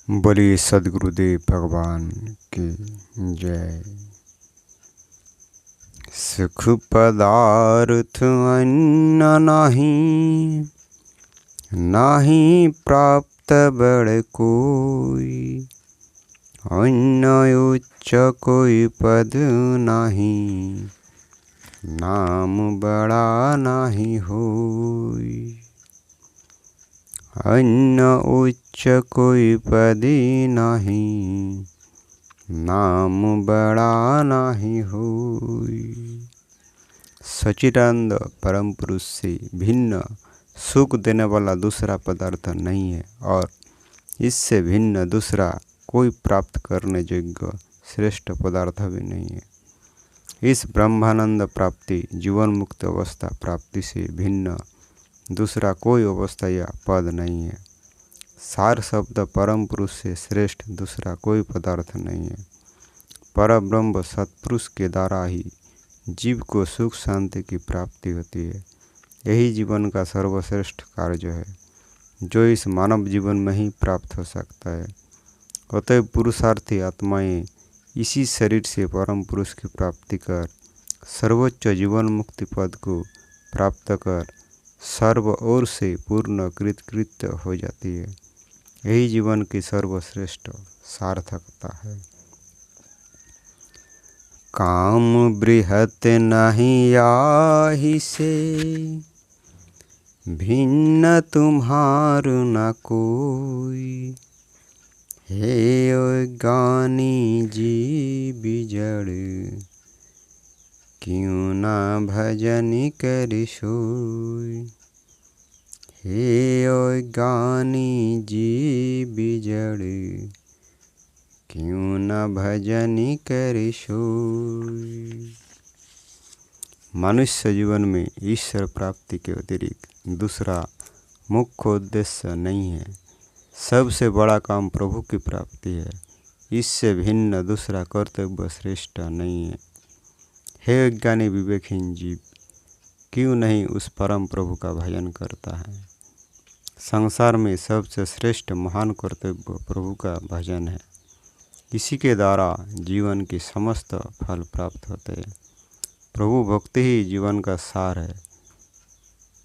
बोलिए सदगुरुदेव भगवान की जय। सुख पदार्थ अन्न नहीं, नहीं प्राप्त बड़ कोई। अन्न उच्च कोई पद नहीं, नाम बड़ा नहीं होई। अन्न उच्च कोई पदी नहीं, नाम बड़ा नहीं होई। सच्चिदानंद परम पुरुष से भिन्न सुख देने वाला दूसरा पदार्थ नहीं है और इससे भिन्न दूसरा कोई प्राप्त करने योग्य श्रेष्ठ पदार्थ भी नहीं है। इस ब्रह्मानंद प्राप्ति जीवन मुक्त अवस्था प्राप्ति से भिन्न दूसरा कोई अवस्था या पद नहीं है। सार शब्द परम पुरुष से श्रेष्ठ दूसरा कोई पदार्थ नहीं है। पर ब्रह्म सत्पुरुष के द्वारा ही जीव को सुख शांति की प्राप्ति होती है। यही जीवन का सर्वश्रेष्ठ कार्य है जो इस मानव जीवन में ही प्राप्त हो सकता है। अतः पुरुषार्थी आत्माएं इसी शरीर से परम पुरुष की प्राप्ति कर सर्वोच्च जीवन मुक्ति पद को प्राप्त कर सर्व ओर से पूर्ण कृतकृत्य हो जाती है। यही जीवन की सर्वश्रेष्ठ सार्थकता है। काम बृहत नहीं आहि से, भिन्न तुम्हार न कोई। हे ज्ञानी जी जड़, क्यों ना भजन करि सोई। हे ज्ञानी जी जड़, क्यों न भजन करि सोई। मनुष्य जीवन में ईश्वर प्राप्ति के अतिरिक्त दूसरा मुख्य उद्देश्य नहीं है। सबसे बड़ा काम प्रभु की प्राप्ति है। इससे भिन्न दूसरा कर्तव्य श्रेष्ठ नहीं है। हे ज्ञानी विवेकहीन जीव, क्यों नहीं उस परम प्रभु का भजन करता है। संसार में सबसे श्रेष्ठ महान कर्तव्य प्रभु का भजन है। इसी के द्वारा जीवन के समस्त फल प्राप्त होते हैं। प्रभु भक्ति ही जीवन का सार है।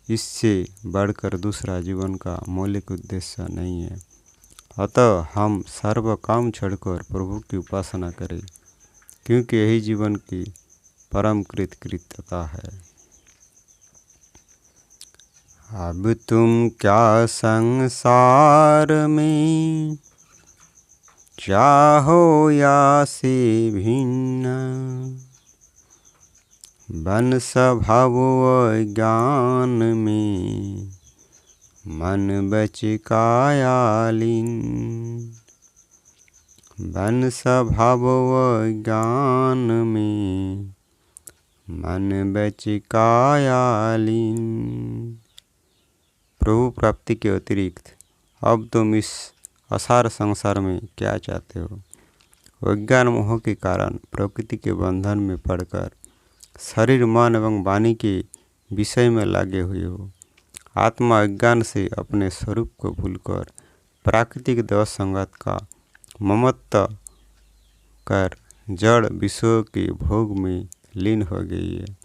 इससे बढ़कर दूसरा जीवन का मौलिक उद्देश्य नहीं है। अतः हम सर्व काम छोड़कर प्रभु की उपासना करें, क्योंकि यही जीवन की परम कृतकृत्यता है। अब तुम क्या संसार में चाहो या से भिन्न। बन स्वभाव ज्ञान में मन बच कायालीन। बन स्वभाव ज्ञान में मन बच कायालीन। प्रभु प्राप्ति के अतिरिक्त अब तुम इस असार संसार में क्या चाहते हो। विज्ञान मोह के कारण प्रकृति के बंधन में पड़कर शरीर मन एवं वाणी के विषय में लगे हुए हो। आत्मा अज्ञान से अपने स्वरूप को भूलकर प्राकृतिक देव संगत का ममत्व कर जड़ विषयों के भोग में लीन हो गई है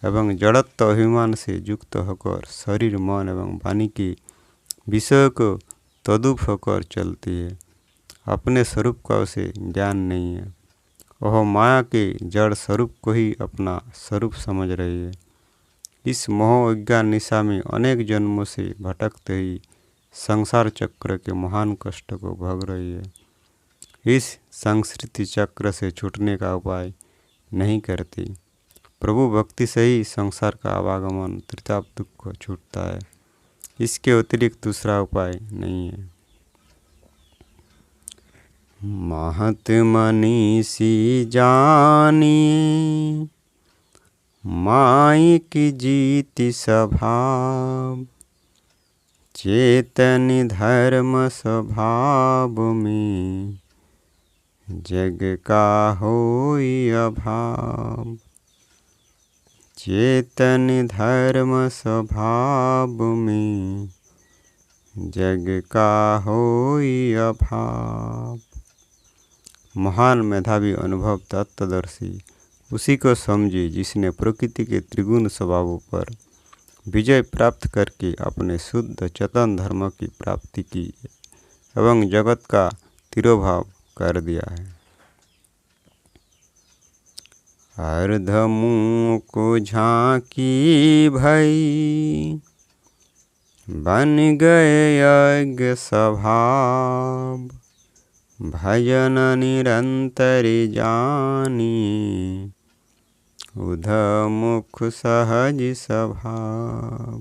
एवं जड़त्व अभिमान से युक्त होकर शरीर मन एवं वाणी के विषयों को तदुप होकर चलती है। अपने स्वरूप का उसे ज्ञान नहीं है। वह माया के जड़ स्वरूप को ही अपना स्वरूप समझ रही है। इस मोह अज्ञान निशा में अनेक जन्मों से भटकते ही संसार चक्र के महान कष्ट को भोग रही है। इस संस्कृति चक्र से छूटने का उपाय नहीं करती। प्रभु भक्ति से ही संसार का आवागमन त्रिताप दुख छूटता है। इसके अतिरिक्त दूसरा उपाय नहीं है। महत मनीषी जानिए, माई की जीति स्वभाव। चेतन धर्म स्वभाव में जग का होई अभाव। चेतन धर्म स्वभाव में जग का होई अभाव। महान मेधावी अनुभव तत्वदर्शी उसी को समझे जिसने प्रकृति के त्रिगुण स्वभावों पर विजय प्राप्त करके अपने शुद्ध चेतन धर्म की प्राप्ति की एवं जगत का तिरोभाव कर दिया है। अर्धमुख को झांकी भई बन गए यज्ञ स्वभाव। भजन निरंतर जानी उधमुख सहज स्वभाव।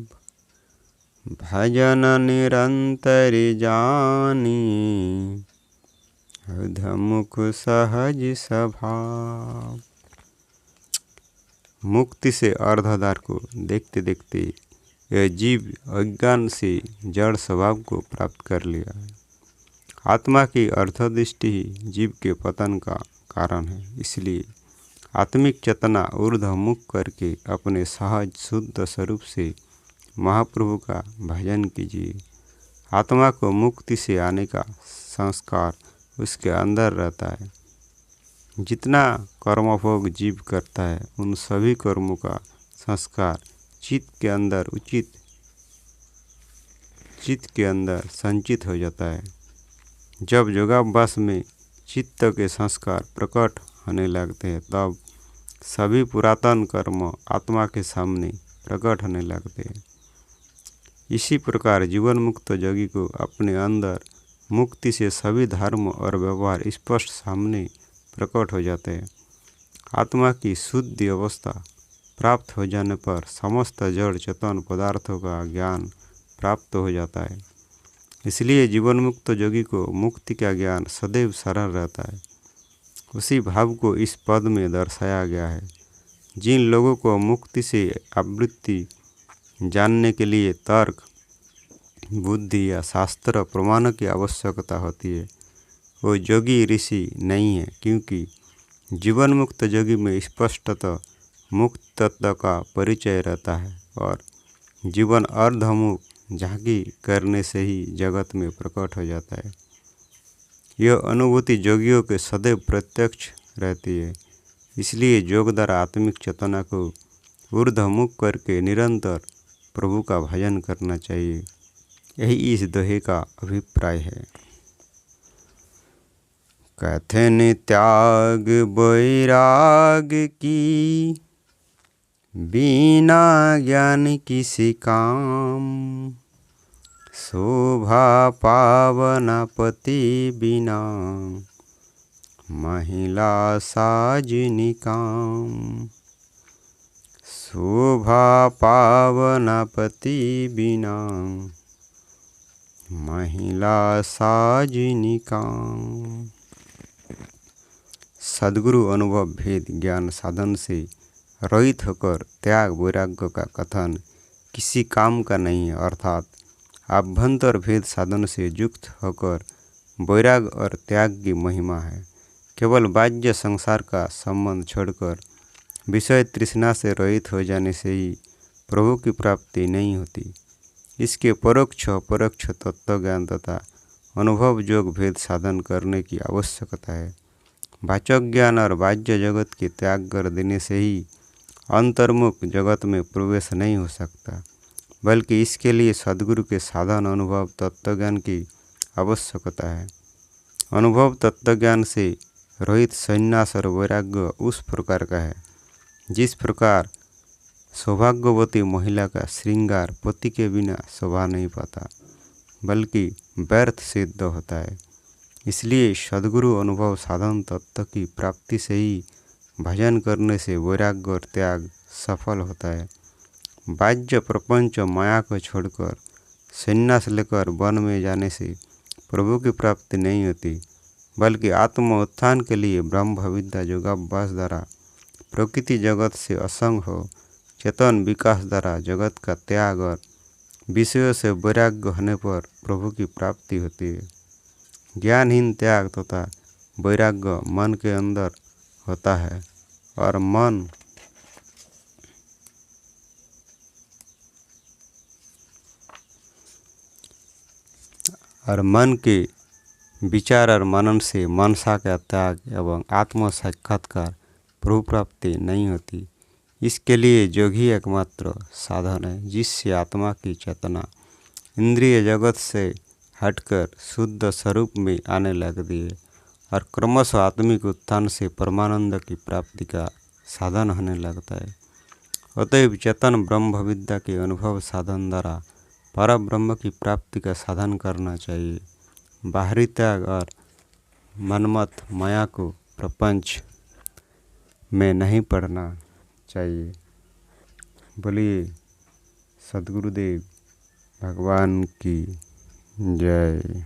भजन निरंतर जानी उधमुख सहज स्वभाव। मुक्ति से अर्धधार को देखते देखते यह जीव अज्ञान से जड़ स्वभाव को प्राप्त कर लिया है। आत्मा की अर्थदृष्टि ही जीव के पतन का कारण है। इसलिए आत्मिक चेतना ऊर्ध्वमुख करके अपने सहज शुद्ध स्वरूप से महाप्रभु का भजन कीजिए। आत्मा को मुक्ति से आने का संस्कार उसके अंदर रहता है। जितना कर्मभोग जीव करता है उन सभी कर्मों का संस्कार चित्त के अंदर संचित हो जाता है। जब योगाभ्यास में चित्त के संस्कार प्रकट होने लगते हैं तब सभी पुरातन कर्म आत्मा के सामने प्रकट होने लगते हैं। इसी प्रकार जीवन मुक्त योगी को अपने अंदर मुक्ति से सभी धर्म और व्यवहार स्पष्ट सामने प्रकट हो जाते हैं। आत्मा की शुद्ध अवस्था प्राप्त हो जाने पर समस्त जड़ चेतन पदार्थों का ज्ञान प्राप्त हो जाता है। इसलिए जीवन मुक्त योगी को मुक्ति का ज्ञान सदैव सरल रहता है। उसी भाव को इस पद में दर्शाया गया है। जिन लोगों को मुक्ति से आवृत्ति जानने के लिए तर्क बुद्धि या शास्त्र प्रमाणों की आवश्यकता होती है वो योगी ऋषि नहीं है, क्योंकि जीवन मुक्त योगी में स्पष्टतः मुक्त तत्व का परिचय रहता है और जीवन अर्धमुख झांकी करने से ही जगत में प्रकट हो जाता है। यह अनुभूति योगियों के सदैव प्रत्यक्ष रहती है। इसलिए योग द्वारा आत्मिक चेतना को ऊर्ध्वमुख करके निरंतर प्रभु का भजन करना चाहिए। यही इस दोहे का अभिप्राय है। कथन त्याग बैराग की बिना ज्ञान किसी काम। शोभा पावना पति बिना महिला साजनी काम। शोभा पावना पति बिना महिला साजनी काम। सद्गुरु अनुभव भेद ज्ञान साधन से रहित होकर त्याग वैराग्य का कथन किसी काम का नहीं है, अर्थात आभ्यंतर भेद साधन से युक्त होकर वैराग और त्याग की महिमा है। केवल बाह्य संसार का संबंध छोड़कर विषय तृष्णा से रहित हो जाने से ही प्रभु की प्राप्ति नहीं होती। इसके परोक्ष अपरोक्ष तत्व ज्ञान तथा अनुभव योग भेद साधन करने की आवश्यकता है। वाचक ज्ञान और बाह्य जगत के त्याग कर देने से ही अंतर्मुख जगत में प्रवेश नहीं हो सकता, बल्कि इसके लिए सद्गुरु के साधन अनुभव तत्वज्ञान की आवश्यकता है। अनुभव तत्वज्ञान से रहित संन्यास और वैराग्य उस प्रकार का है जिस प्रकार सौभाग्यवती महिला का श्रृंगार पति के बिना शोभा नहीं पाता, बल्कि व्यर्थ सिद्ध होता है। इसलिए सद्गुरु अनुभव साधन तत्व की प्राप्ति से ही भजन करने से वैराग्य और त्याग सफल होता है। बाह्य प्रपंच माया को छोड़कर संन्यास लेकर वन में जाने से प्रभु की प्राप्ति नहीं होती, बल्कि आत्म उत्थान के लिए ब्रह्म विद्या योगाभ्यास द्वारा प्रकृति जगत से असंग हो चेतन विकास द्वारा जगत का त्याग और विषयों से वैराग्य होने पर प्रभु की प्राप्ति होती है। ज्ञानहीन त्याग तथा वैराग्य मन के अंदर होता है और मन और मन के विचार और मनन से मनसा का त्याग एवं आत्म साक्षात्कार प्रभु प्राप्ति नहीं होती। इसके लिए योग ही एकमात्र साधन है जिससे आत्मा की चेतना इंद्रिय जगत से हटकर शुद्ध स्वरूप में आने लगती है और क्रमशः आत्मिक उत्थान से परमानंद की प्राप्ति का साधन होने लगता है। अतएव चेतन ब्रह्म विद्या के अनुभव साधन द्वारा पर ब्रह्म की प्राप्ति का साधन करना चाहिए। बाहरी त्याग और मनमत माया को प्रपंच में नहीं पढ़ना चाहिए। बोलिए सद्गुरुदेव भगवान की जय।